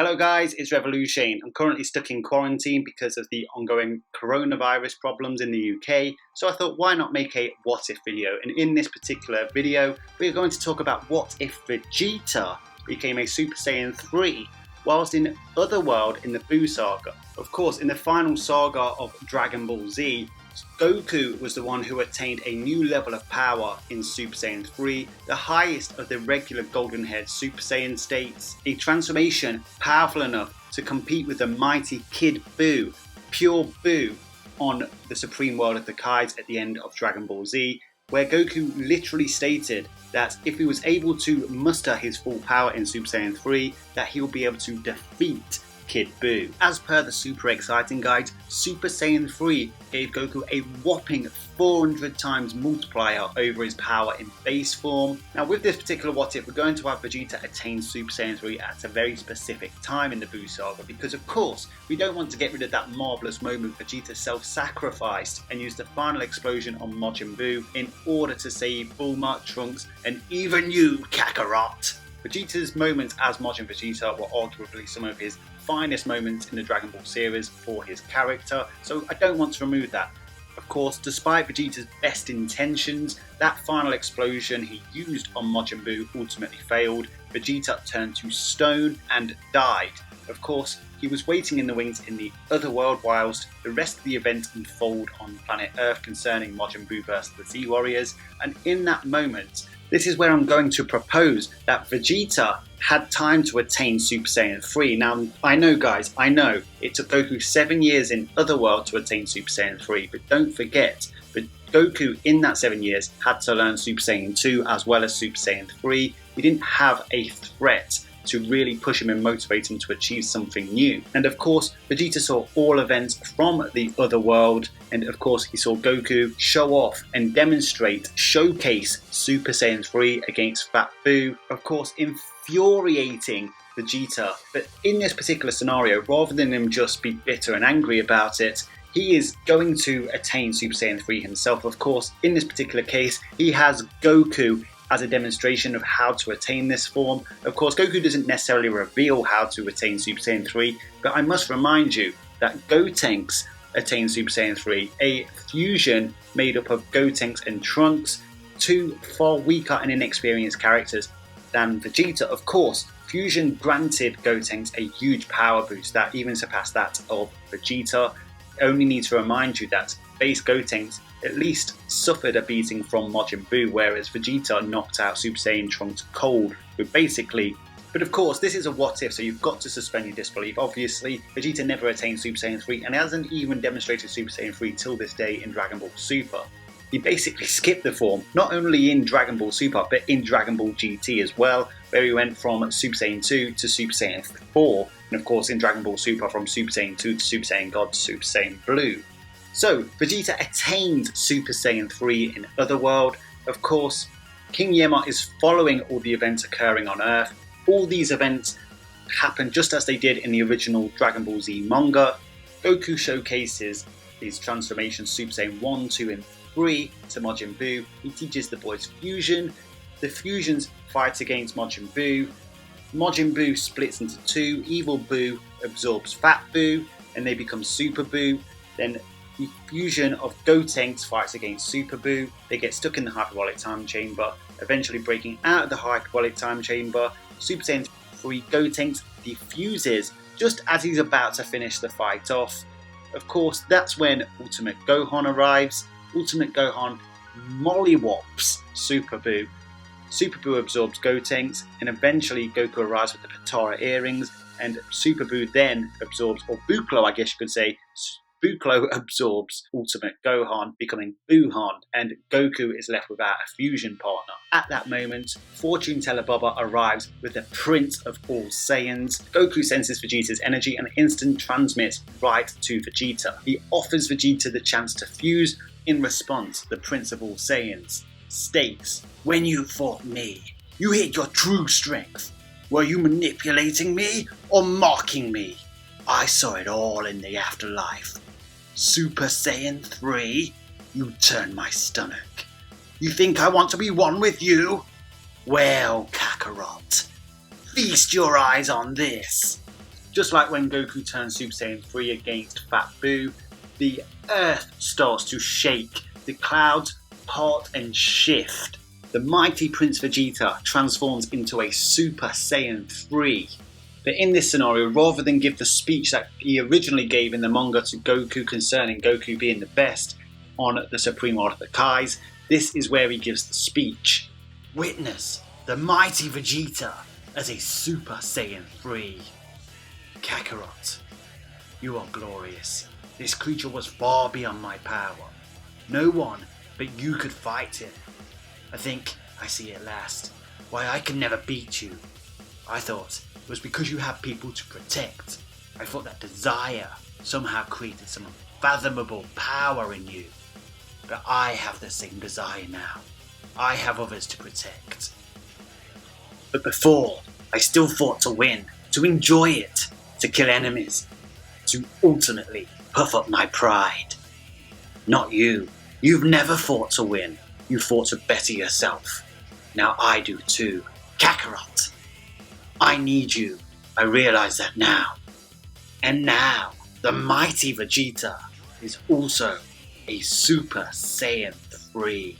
Hello guys, it's Revolution. I'm currently stuck in quarantine because of the ongoing coronavirus problems in the UK, so I thought why not make a what if video, and in this particular video we're going to talk about what if Vegeta became a Super Saiyan 3 whilst in Otherworld in the Buu saga. Of course, in the final saga of Dragon Ball Z, Goku was the one who attained a new level of power in Super Saiyan 3, the highest of the regular Golden Head Super Saiyan states, a transformation powerful enough to compete with the mighty Kid Buu, pure Buu, on the Supreme World of the Kai's at the end of Dragon Ball Z, where Goku literally stated that if he was able to muster his full power in Super Saiyan 3, that he would be able to defeat Kid Buu. As per the super exciting guide, Super Saiyan 3 gave Goku a whopping 400 times multiplier over his power in base form. Now with this particular what if, we're going to have Vegeta attain Super Saiyan 3 at a very specific time in the Buu saga, because of course we don't want to get rid of that marvellous moment Vegeta self-sacrificed and used the final explosion on Majin Buu in order to save Bulma, Trunks and even you, Kakarot. Vegeta's moments as Majin Vegeta were arguably some of his finest moments in the Dragon Ball series for his character, so I don't want to remove that. Of course, despite Vegeta's best intentions, that final explosion he used on Majin Buu ultimately failed. Vegeta turned to stone and died. Of course, he was waiting in the wings in the other world whilst the rest of the event unfolded on planet Earth concerning Majin Buu versus the Z Warriors, and in that moment, this is where I'm going to propose that Vegeta had time to attain Super Saiyan 3. Now, I know guys, I know it took Goku 7 years in Otherworld to attain Super Saiyan 3, but don't forget, that Goku in that 7 years had to learn Super Saiyan 2 as well as Super Saiyan 3. He didn't have a threat to really push him and motivate him to achieve something new. And of course, Vegeta saw all events from the other world, and of course he saw Goku show off and demonstrate, showcase Super Saiyan 3 against Fat Buu, of course infuriating Vegeta. But in this particular scenario, rather than him just be bitter and angry about it, he is going to attain Super Saiyan 3 himself. Of course, in this particular case, he has Goku as a demonstration of how to attain this form. Of course, Goku doesn't necessarily reveal how to attain Super Saiyan 3, but I must remind you that Gotenks attained Super Saiyan 3, a fusion made up of Gotenks and Trunks, two far weaker and inexperienced characters than Vegeta. Of course, fusion granted Gotenks a huge power boost that even surpassed that of Vegeta. Only need to remind you that base Gotenks at least suffered a beating from Majin Buu, whereas Vegeta knocked out Super Saiyan Trunks cold. But of course, this is a what if, so you've got to suspend your disbelief. Obviously, Vegeta never attained Super Saiyan 3 and hasn't even demonstrated Super Saiyan 3 till this day in Dragon Ball Super. He basically skipped the form, not only in Dragon Ball Super, but in Dragon Ball GT as well, where he went from Super Saiyan 2 to Super Saiyan 4, and of course in Dragon Ball Super from Super Saiyan 2 to Super Saiyan God to Super Saiyan Blue. So, Vegeta attained Super Saiyan 3 in Otherworld. Of course, King Yemma is following all the events occurring on Earth. All these events happen just as they did in the original Dragon Ball Z manga. Goku showcases his transformations Super Saiyan 1, 2 and 3 to Majin Buu. He teaches the boys fusion. The fusions fight against Majin Buu. Majin Buu splits into two. Evil Buu absorbs Fat Buu and they become Super Buu. Then the fusion of Gotenks fights against Super Buu. They get stuck in the hyperbolic time chamber, eventually breaking out of the hyperbolic time chamber. Super Saiyan 3 Gotenks defuses just as he's about to finish the fight off. Of course, that's when Ultimate Gohan arrives. Ultimate Gohan mollywops Super Buu. Super Buu absorbs Gotenks, and eventually Goku arrives with the Patara earrings, and Super Buu then absorbs, or Buklo I guess you could say, Buklo absorbs Ultimate Gohan, becoming Buuhan, and Goku is left without a fusion partner. At that moment, Fortune Teller Baba arrives with the Prince of All Saiyans. Goku senses Vegeta's energy and instant transmits right to Vegeta. He offers Vegeta the chance to fuse. In response, the Prince of All Saiyans states, "When you fought me, you hid your true strength. Were you manipulating me or mocking me? I saw it all in the afterlife. Super Saiyan 3, you turn my stomach. You think I want to be one with you? Well, Kakarot, feast your eyes on this." Just like when Goku turns Super Saiyan 3 against Fat Buu, the earth starts to shake, the clouds part and shift. The mighty Prince Vegeta transforms into a Super Saiyan 3. But in this scenario, rather than give the speech that he originally gave in the manga to Goku concerning Goku being the best on the Supreme World of the Kais, this is where he gives the speech. Witness the mighty Vegeta as a Super Saiyan 3. Kakarot, you are glorious. This creature was far beyond my power. No one but you could fight him. I think I see at last why I could never beat you. I thought it was because you have people to protect. I thought that desire somehow created some unfathomable power in you. But I have the same desire now. I have others to protect. But before, I still fought to win, to enjoy it, to kill enemies, to ultimately puff up my pride. Not you. You've never fought to win. You fought to better yourself. Now I do too. Kakarot. I need you. I realize that now. And now, the mighty Vegeta is also a Super Saiyan 3.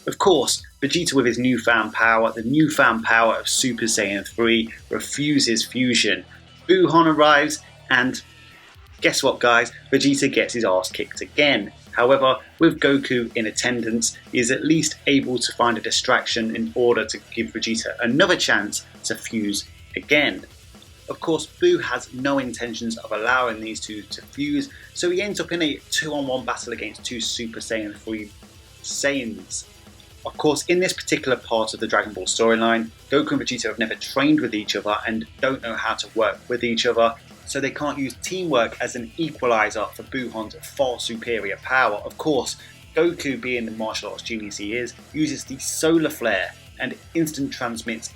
Of course, Vegeta with his newfound power, the newfound power of Super Saiyan 3, refuses fusion. Buuhan arrives and guess what guys, Vegeta gets his ass kicked again. However, with Goku in attendance, he is at least able to find a distraction in order to give Vegeta another chance to fuse again. Of course, Buu has no intentions of allowing these two to fuse, so he ends up in a 2-on-1 battle against two Super Saiyan 3 Saiyans. Of course, in this particular part of the Dragon Ball storyline, Goku and Vegeta have never trained with each other and don't know how to work with each other, so they can't use teamwork as an equalizer for Buuhan's far superior power. Of course, Goku, being the martial arts genius he is, uses the solar flare and instant transmits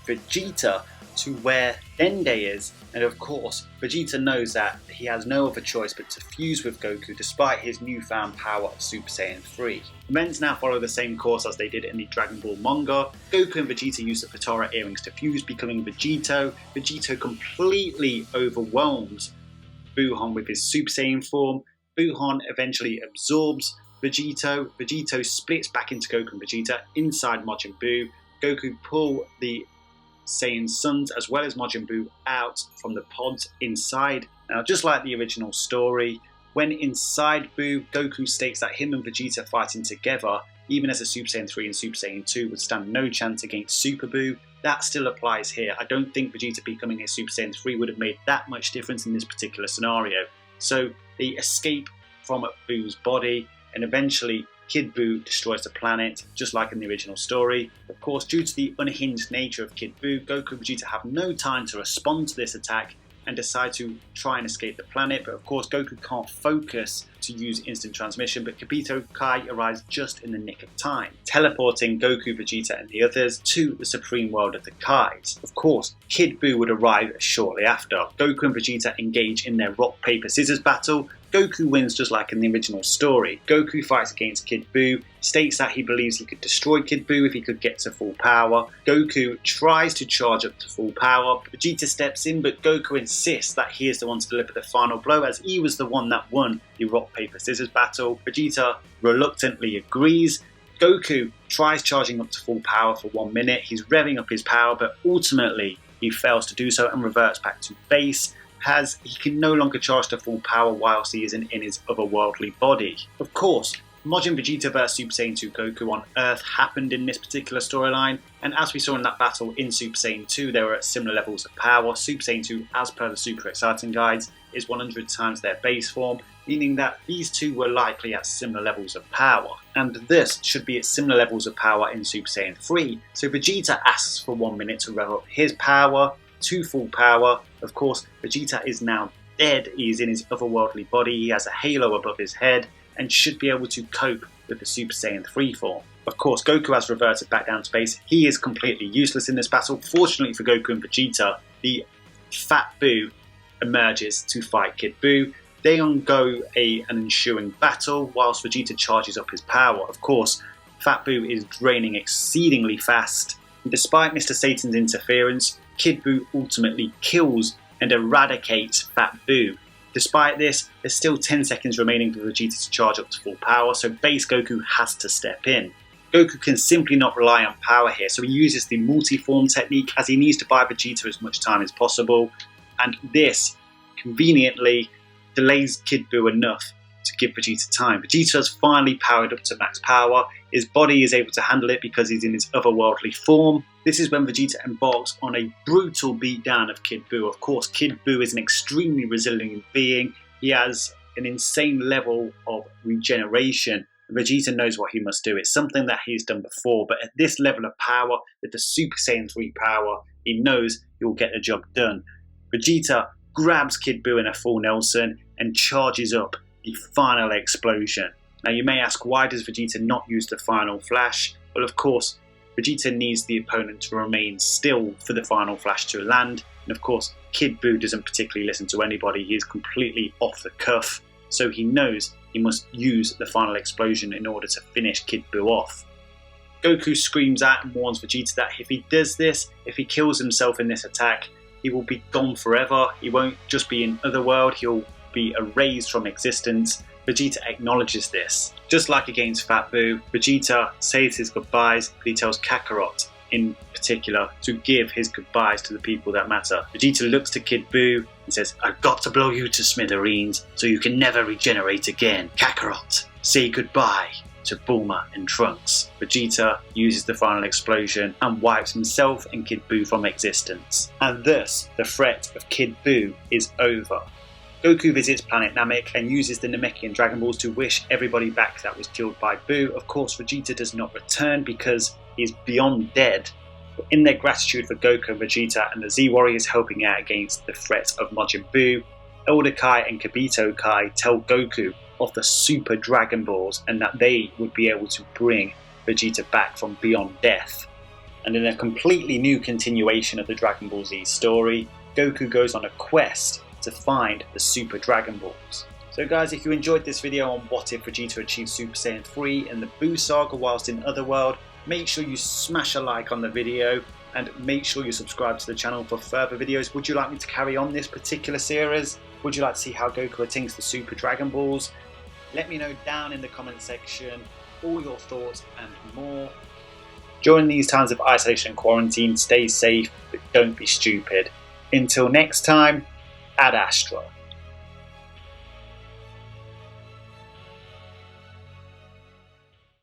Vegeta to where Dende is, and of course Vegeta knows that he has no other choice but to fuse with Goku despite his newfound power of Super Saiyan 3. Events now follow the same course as they did in the Dragon Ball manga. Goku and Vegeta use the Potara earrings to fuse, becoming Vegito. Vegito completely overwhelms Buuhan with his Super Saiyan form. Buuhan eventually absorbs Vegito. Vegito splits back into Goku and Vegeta inside Majin Buu. Goku pull the Saiyan sons as well as Majin Buu out from the pods inside. Now, just like the original story, when inside Buu, Goku states that him and Vegeta fighting together, even as a Super Saiyan 3 and Super Saiyan 2, would stand no chance against Super Buu. That still applies here. I don't think Vegeta becoming a Super Saiyan 3 would have made that much difference in this particular scenario. So they escape from Buu's body, and eventually Kid Buu destroys the planet, just like in the original story. Of course, due to the unhinged nature of Kid Buu, Goku and Vegeta have no time to respond to this attack and decide to try and escape the planet. But of course, Goku can't focus to use instant transmission, but Kibito Kai arrives just in the nick of time, teleporting Goku, Vegeta and the others to the Supreme World of the Kais. Of course, Kid Buu would arrive shortly after. Goku and Vegeta engage in their rock, paper, scissors battle. Goku wins just like in the original story. Goku fights against Kid Buu, states that he believes he could destroy Kid Buu if he could get to full power. Goku tries to charge up to full power. Vegeta steps in, but Goku insists that he is the one to deliver the final blow, as he was the one that won the rock, paper, scissors battle. Vegeta reluctantly agrees. Goku tries charging up to full power for 1 minute. He's revving up his power, but ultimately he fails to do so and reverts back to base, as he can no longer charge to full power whilst he isn't in his otherworldly body. Of course, Majin Vegeta vs Super Saiyan 2 Goku on Earth happened in this particular storyline, and as we saw in that battle in Super Saiyan 2, they were at similar levels of power. Super Saiyan 2, as per the Super Exciting guides, is 100 times their base form, meaning that these two were likely at similar levels of power, and this should be at similar levels of power in Super Saiyan 3. So Vegeta asks for 1 minute to rev up his power to full power. Of course, Vegeta is now dead. He is in his otherworldly body. He has a halo above his head and should be able to cope with the Super Saiyan 3 form. Of course, Goku has reverted back down to base. He is completely useless in this battle. Fortunately for Goku and Vegeta, the Fat Buu emerges to fight Kid Buu. They undergo an ensuing battle whilst Vegeta charges up his power. Of course, Fat Buu is draining exceedingly fast. And despite Mr. Satan's interference, Kid Buu ultimately kills and eradicates Fat Boo. Despite this, there's still 10 seconds remaining for Vegeta to charge up to full power, so base Goku has to step in. Goku can simply not rely on power here, so he uses the multi-form technique as he needs to buy Vegeta as much time as possible, and this conveniently delays Kid Buu enough to give Vegeta time. Vegeta has finally powered up to max power. His body is able to handle it because he's in his otherworldly form. This is when Vegeta embarks on a brutal beatdown of Kid Buu. Of course, Kid Buu is an extremely resilient being. He has an insane level of regeneration. Vegeta knows what he must do. It's something that he's done before, but at this level of power, with the Super Saiyan 3 power, he knows he will get the job done. Vegeta grabs Kid Buu in a full Nelson and charges up the final explosion. Now you may ask, why does Vegeta not use the final flash? Well, of course, Vegeta needs the opponent to remain still for the final flash to land, and of course Kid Buu doesn't particularly listen to anybody. He is completely off the cuff, so he knows he must use the final explosion in order to finish Kid Buu off. Goku screams out and warns Vegeta that if he does this, if he kills himself in this attack, he will be gone forever. He won't just be in Otherworld, he'll be erased from existence. Vegeta acknowledges this. Just like against Fat Buu, Vegeta says his goodbyes, but he tells Kakarot in particular to give his goodbyes to the people that matter. Vegeta looks to Kid Buu and says, "I've got to blow you to smithereens so you can never regenerate again. Kakarot, say goodbye to Bulma and Trunks." Vegeta uses the final explosion and wipes himself and Kid Buu from existence. And thus, the threat of Kid Buu is over. Goku visits planet Namek and uses the Namekian Dragon Balls to wish everybody back that was killed by Buu. Of course, Vegeta does not return because he's beyond dead. But in their gratitude for Goku and Vegeta and the Z Warriors helping out against the threat of Majin Buu, Elder Kai and Kibito Kai tell Goku of the Super Dragon Balls and that they would be able to bring Vegeta back from beyond death. And in a completely new continuation of the Dragon Ball Z story, Goku goes on a quest to find the Super Dragon Balls. So guys, if you enjoyed this video on what if Vegeta achieved Super Saiyan 3 in the Buu Saga whilst in Otherworld, make sure you smash a like on the video and make sure you subscribe to the channel for further videos. Would you like me to carry on this particular series? Would you like to see how Goku attains the Super Dragon Balls? Let me know down in the comment section all your thoughts and more. During these times of isolation and quarantine, stay safe, but don't be stupid. Until next time, Ad Astra.